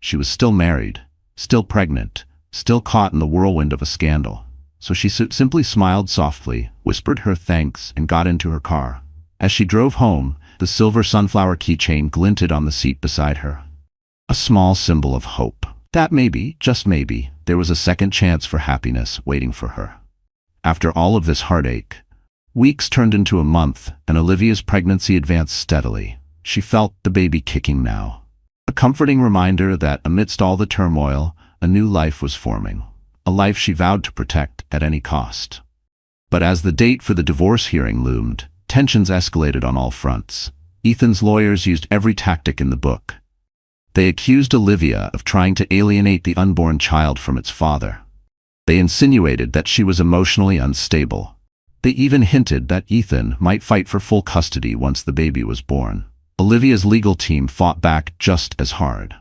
She was still married, still pregnant, still caught in the whirlwind of a scandal. So she simply smiled softly, whispered her thanks, and got into her car. As she drove home, the silver sunflower keychain glinted on the seat beside her. A small symbol of hope. That maybe, just maybe, there was a second chance for happiness waiting for her. After all of this heartache, weeks turned into a month, and Olivia's pregnancy advanced steadily. She felt the baby kicking now. A comforting reminder that amidst all the turmoil, a new life was forming. A life she vowed to protect at any cost. But as the date for the divorce hearing loomed, tensions escalated on all fronts. Ethan's lawyers used every tactic in the book. They accused Olivia of trying to alienate the unborn child from its father. They insinuated that she was emotionally unstable. They even hinted that Ethan might fight for full custody once the baby was born. Olivia's legal team fought back just as hard.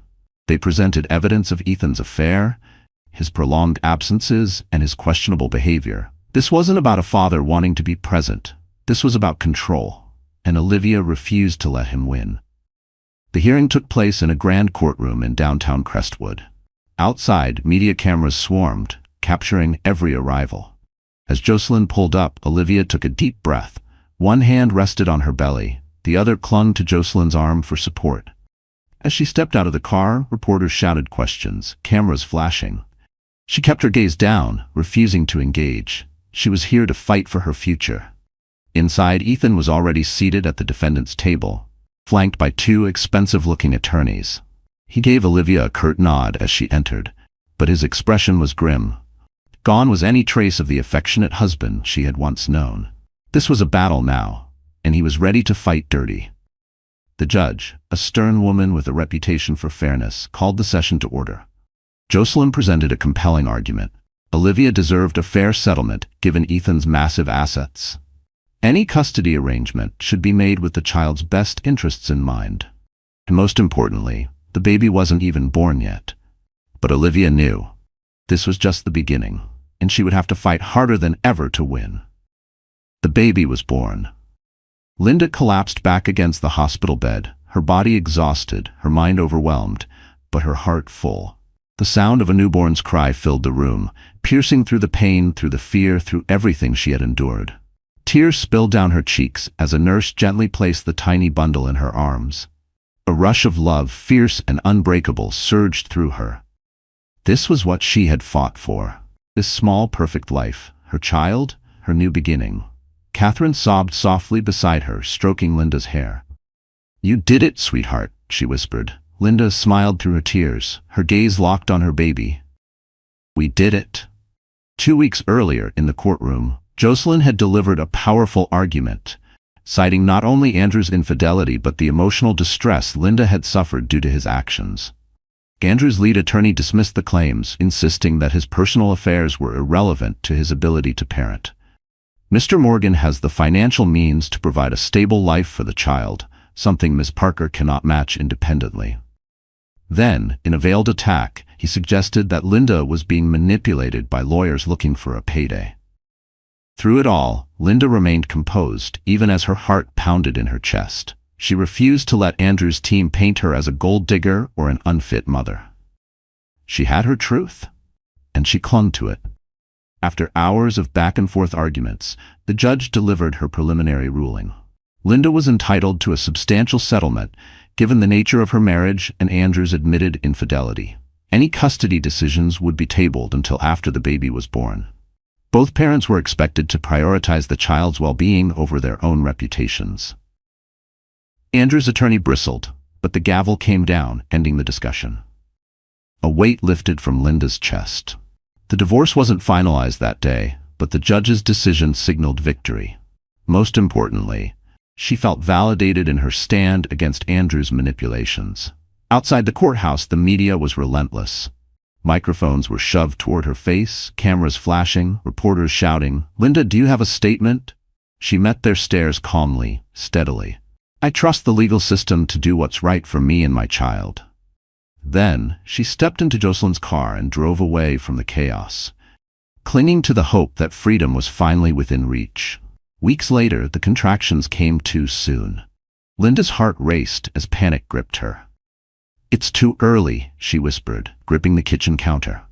They presented evidence of Ethan's affair, his prolonged absences, and his questionable behavior. This wasn't about a father wanting to be present. This was about control, and Olivia refused to let him win. The hearing took place in a grand courtroom in downtown Crestwood. Outside, media cameras swarmed, capturing every arrival. As Jocelyn pulled up, Olivia took a deep breath. One hand rested on her belly, the other clung to Jocelyn's arm for support. As she stepped out of the car, reporters shouted questions, cameras flashing. She kept her gaze down, refusing to engage. She was here to fight for her future. Inside, Ethan was already seated at the defendant's table, flanked by two expensive-looking attorneys. He gave Olivia a curt nod as she entered, but his expression was grim. Gone was any trace of the affectionate husband she had once known. This was a battle now, and he was ready to fight dirty. The judge, a stern woman with a reputation for fairness, called the session to order. Jocelyn presented a compelling argument. Olivia deserved a fair settlement given Ethan's massive assets. Any custody arrangement should be made with the child's best interests in mind. And most importantly, the baby wasn't even born yet. But Olivia knew. This was just the beginning, and she would have to fight harder than ever to win. The baby was born. Linda collapsed back against the hospital bed, her body exhausted, her mind overwhelmed, but her heart full. The sound of a newborn's cry filled the room, piercing through the pain, through the fear, through everything she had endured. Tears spilled down her cheeks as a nurse gently placed the tiny bundle in her arms. A rush of love, fierce and unbreakable, surged through her. This was what she had fought for. This small, perfect life, her child, her new beginning. Catherine sobbed softly beside her, stroking Linda's hair. "You did it, sweetheart," she whispered. Linda smiled through her tears, her gaze locked on her baby. "We did it." 2 weeks earlier, in the courtroom, Jocelyn had delivered a powerful argument, citing not only Andrew's infidelity but the emotional distress Linda had suffered due to his actions. Andrew's lead attorney dismissed the claims, insisting that his personal affairs were irrelevant to his ability to parent. Mr. Morgan has the financial means to provide a stable life for the child, something Ms. Parker cannot match independently. Then, in a veiled attack, he suggested that Linda was being manipulated by lawyers looking for a payday. Through it all, Linda remained composed, even as her heart pounded in her chest. She refused to let Andrew's team paint her as a gold digger or an unfit mother. She had her truth, and she clung to it. After hours of back-and-forth arguments, the judge delivered her preliminary ruling. Linda was entitled to a substantial settlement, given the nature of her marriage and Andrew's admitted infidelity. Any custody decisions would be tabled until after the baby was born. Both parents were expected to prioritize the child's well-being over their own reputations. Andrew's attorney bristled, but the gavel came down, ending the discussion. A weight lifted from Linda's chest. The divorce wasn't finalized that day, but the judge's decision signaled victory. Most importantly, she felt validated in her stand against Andrew's manipulations. Outside the courthouse, the media was relentless. Microphones were shoved toward her face, cameras flashing, reporters shouting, "Linda, do you have a statement?" She met their stares calmly, steadily. "I trust the legal system to do what's right for me and my child." Then, she stepped into Jocelyn's car and drove away from the chaos, clinging to the hope that freedom was finally within reach. Weeks later, the contractions came too soon. Linda's heart raced as panic gripped her. "It's too early," she whispered, gripping the kitchen counter.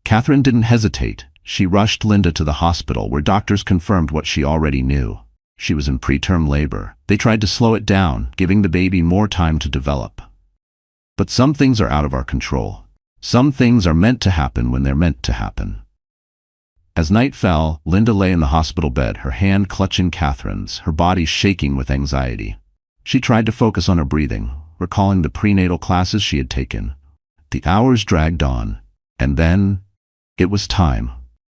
Catherine didn't hesitate. She rushed Linda to the hospital, where doctors confirmed what she already knew. She was in preterm labor. They tried to slow it down, giving the baby more time to develop. But some things are out of our control. Some things are meant to happen when they're meant to happen. As night fell, Linda lay in the hospital bed, her hand clutching Catherine's, her body shaking with anxiety. She tried to focus on her breathing, recalling the prenatal classes she had taken. The hours dragged on, and then it was time.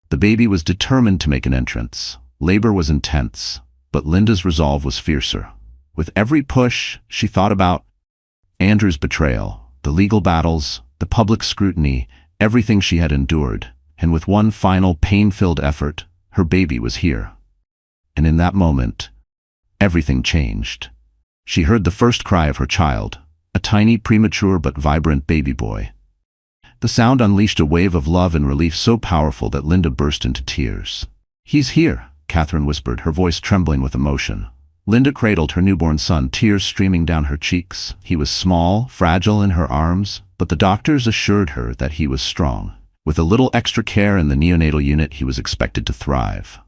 The baby was determined to make an entrance. Labor was intense, but Linda's resolve was fiercer. With every push, she thought about Andrew's betrayal, the legal battles, the public scrutiny, everything she had endured, and with one final pain-filled effort, her baby was here. And in that moment, everything changed. She heard the first cry of her child, a tiny, premature but vibrant baby boy. The sound unleashed a wave of love and relief so powerful that Linda burst into tears. "He's here," Catherine whispered, her voice trembling with emotion. Linda cradled her newborn son, tears streaming down her cheeks. He was small, fragile in her arms, but the doctors assured her that he was strong. With a little extra care in the neonatal unit, he was expected to thrive.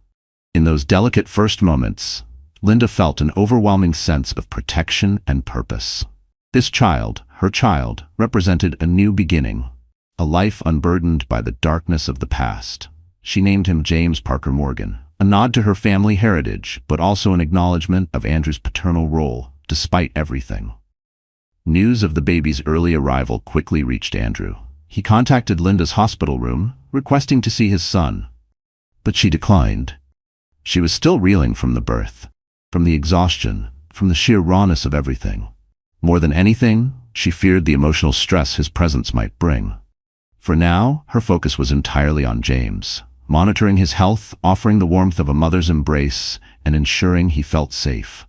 In those delicate first moments, Linda felt an overwhelming sense of protection and purpose. This child, her child, represented a new beginning, a life unburdened by the darkness of the past. She named him James Parker Morgan, a nod to her family heritage, but also an acknowledgement of Andrew's paternal role, despite everything. News of the baby's early arrival quickly reached Andrew. He contacted Linda's hospital room, requesting to see his son. But she declined. She was still reeling from the birth, from the exhaustion, from the sheer rawness of everything. More than anything, she feared the emotional stress his presence might bring. For now, her focus was entirely on James, monitoring his health, offering the warmth of a mother's embrace, and ensuring he felt safe.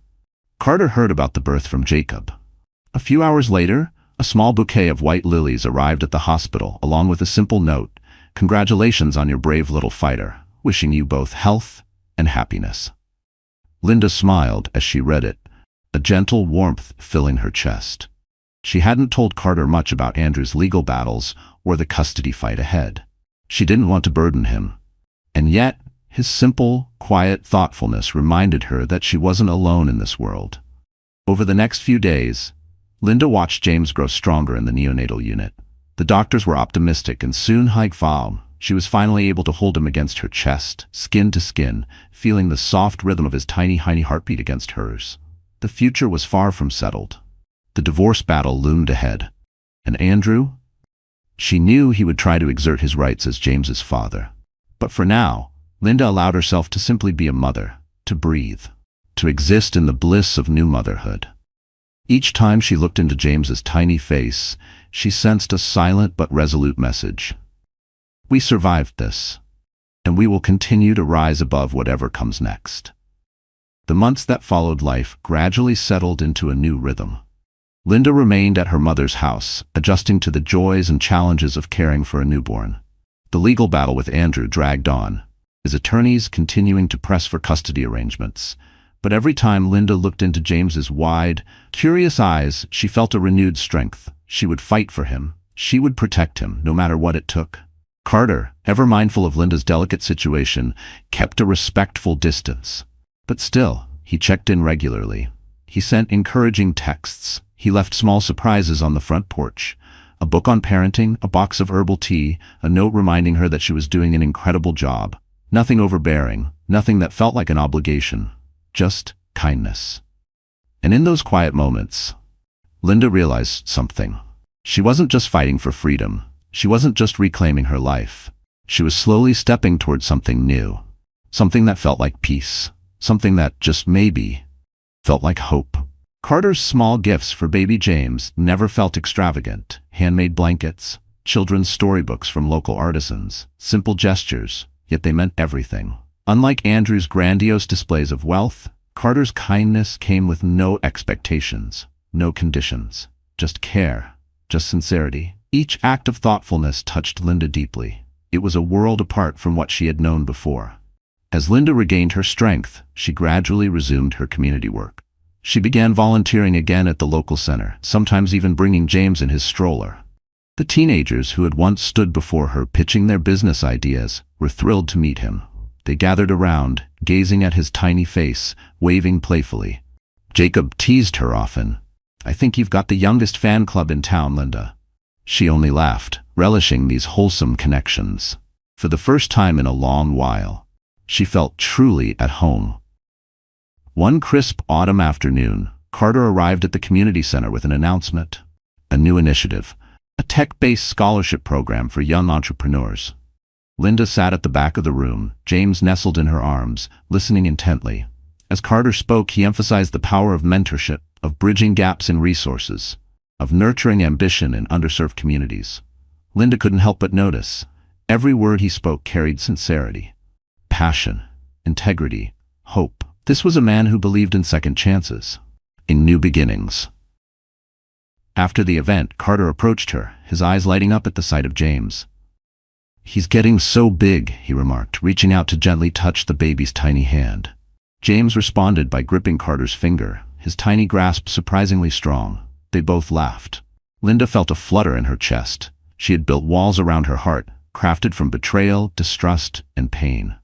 Carter heard about the birth from Jacob. A few hours later, a small bouquet of white lilies arrived at the hospital, along with a simple note: "Congratulations on your brave little fighter, wishing you both health and happiness." Linda smiled as she read it, a gentle warmth filling her chest. She hadn't told Carter much about Andrew's legal battles or the custody fight ahead. She didn't want to burden him. And yet, his simple, quiet thoughtfulness reminded her that she wasn't alone in this world. Over the next few days, Linda watched James grow stronger in the neonatal unit. The doctors were optimistic, and soon, she was finally able to hold him against her chest, skin to skin, feeling the soft rhythm of his tiny heartbeat against hers. The future was far from settled. The divorce battle loomed ahead. And Andrew? She knew he would try to exert his rights as James's father. But for now, Linda allowed herself to simply be a mother, to breathe, to exist in the bliss of new motherhood. Each time she looked into James's tiny face, she sensed a silent but resolute message. We survived this, and we will continue to rise above whatever comes next. The months that followed, life gradually settled into a new rhythm. Linda remained at her mother's house, adjusting to the joys and challenges of caring for a newborn. The legal battle with Andrew dragged on, his attorneys continuing to press for custody arrangements. But every time Linda looked into James's wide, curious eyes, she felt a renewed strength. She would fight for him. She would protect him, no matter what it took. Carter, ever mindful of Linda's delicate situation, kept a respectful distance. But still, he checked in regularly. He sent encouraging texts. He left small surprises on the front porch. A book on parenting, a box of herbal tea, a note reminding her that she was doing an incredible job. Nothing overbearing, nothing that felt like an obligation. Just kindness. And in those quiet moments, Linda realized something. She wasn't just fighting for freedom. She wasn't just reclaiming her life. She was slowly stepping towards something new. Something that felt like peace. Something that, just maybe, felt like hope. Carter's small gifts for baby James never felt extravagant. Handmade blankets, children's storybooks from local artisans, simple gestures, yet they meant everything. Unlike Andrew's grandiose displays of wealth, Carter's kindness came with no expectations, no conditions, just care, just sincerity. Each act of thoughtfulness touched Linda deeply. It was a world apart from what she had known before. As Linda regained her strength, she gradually resumed her community work. She began volunteering again at the local center, sometimes even bringing James in his stroller. The teenagers who had once stood before her pitching their business ideas were thrilled to meet him. They gathered around, gazing at his tiny face, waving playfully. Jacob teased her often. "I think you've got the youngest fan club in town, Linda." She only laughed, relishing these wholesome connections. For the first time in a long while, she felt truly at home. One crisp autumn afternoon, Carter arrived at the community center with an announcement. A new initiative, a tech-based scholarship program for young entrepreneurs. Linda sat at the back of the room, James nestled in her arms, listening intently. As Carter spoke, he emphasized the power of mentorship, of bridging gaps in resources, of nurturing ambition in underserved communities. Linda couldn't help but notice. Every word he spoke carried sincerity, passion, integrity, hope. This was a man who believed in second chances, in new beginnings. After the event, Carter approached her, his eyes lighting up at the sight of James. "He's getting so big," he remarked, reaching out to gently touch the baby's tiny hand. James responded by gripping Carter's finger, his tiny grasp surprisingly strong. They both laughed. Linda felt a flutter in her chest. She had built walls around her heart, crafted from betrayal, distrust, and pain.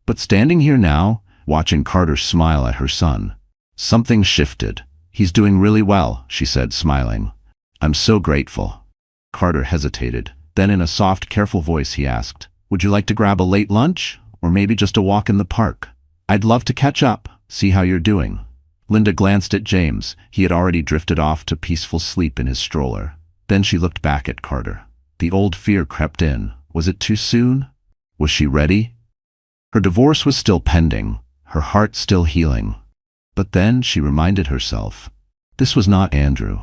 But standing here now, watching Carter smile at her son, something shifted. "He's doing really well," she said, smiling. "I'm so grateful." Carter hesitated. Then in a soft, careful voice he asked, "Would you like to grab a late lunch? Or maybe just a walk in the park? I'd love to catch up, see how you're doing." Linda glanced at James. He had already drifted off to peaceful sleep in his stroller. Then she looked back at Carter. The old fear crept in. Was it too soon? Was she ready? Her divorce was still pending, her heart still healing. But then she reminded herself, this was not Andrew.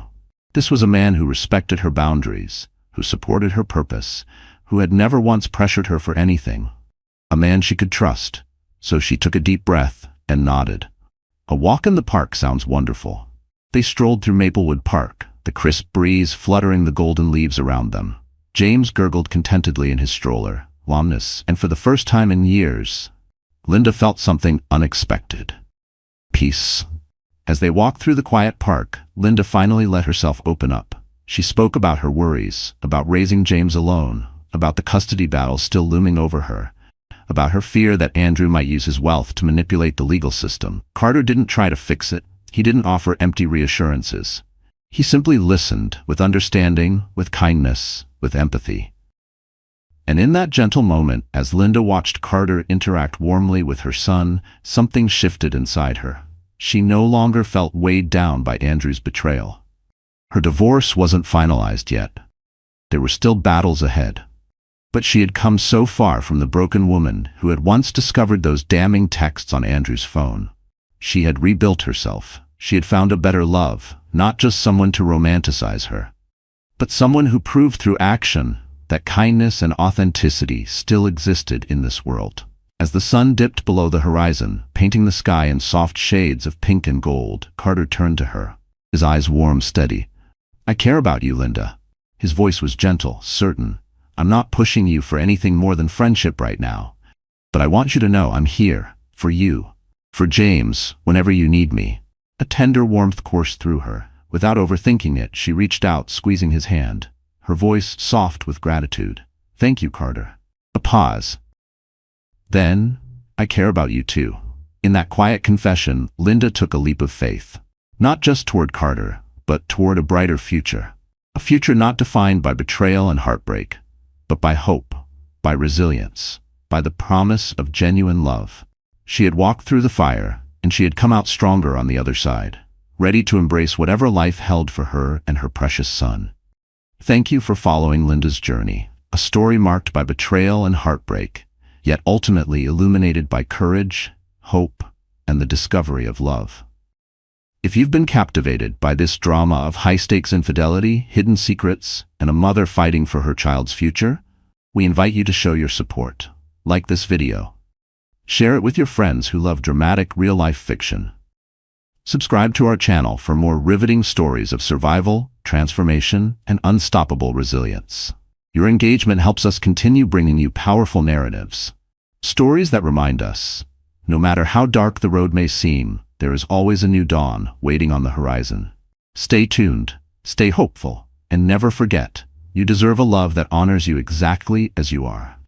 This was a man who respected her boundaries, who supported her purpose, who had never once pressured her for anything. A man she could trust. So she took a deep breath and nodded. A walk in the park sounds wonderful. They strolled through Maplewood Park, the crisp breeze fluttering the golden leaves around them. James gurgled contentedly in his stroller, calmness, and for the first time in years, Linda felt something unexpected. Peace. As they walked through the quiet park, Linda finally let herself open up. She spoke about her worries, about raising James alone, about the custody battle still looming over her, about her fear that Andrew might use his wealth to manipulate the legal system. Carter didn't try to fix it. He didn't offer empty reassurances. He simply listened, with understanding, with kindness, with empathy. And in that gentle moment, as Linda watched Carter interact warmly with her son, something shifted inside her. She no longer felt weighed down by Andrew's betrayal. Her divorce wasn't finalized yet. There were still battles ahead. But she had come so far from the broken woman who had once discovered those damning texts on Andrew's phone. She had rebuilt herself. She had found a better love, not just someone to romanticize her, but someone who proved through action that kindness and authenticity still existed in this world. As the sun dipped below the horizon, painting the sky in soft shades of pink and gold, Carter turned to her, his eyes warm, steady. "I care about you, Linda." His voice was gentle, certain. "I'm not pushing you for anything more than friendship right now. But I want you to know I'm here, for you, for James, whenever you need me." A tender warmth coursed through her. Without overthinking it, she reached out, squeezing his hand, her voice soft with gratitude. "Thank you, Carter." A pause. Then, "I care about you too." In that quiet confession, Linda took a leap of faith. Not just toward Carter, but toward a brighter future. A future not defined by betrayal and heartbreak, but by hope, by resilience, by the promise of genuine love. She had walked through the fire, and she had come out stronger on the other side, ready to embrace whatever life held for her and her precious son. Thank you for following Linda's journey, a story marked by betrayal and heartbreak, yet ultimately illuminated by courage, hope, and the discovery of love. If you've been captivated by this drama of high-stakes infidelity, hidden secrets, and a mother fighting for her child's future, we invite you to show your support. Like this video. Share it with your friends who love dramatic, real-life fiction. Subscribe to our channel for more riveting stories of survival, transformation, and unstoppable resilience. Your engagement helps us continue bringing you powerful narratives. Stories that remind us, no matter how dark the road may seem, there is always a new dawn waiting on the horizon. Stay tuned, stay hopeful, and never forget, you deserve a love that honors you exactly as you are.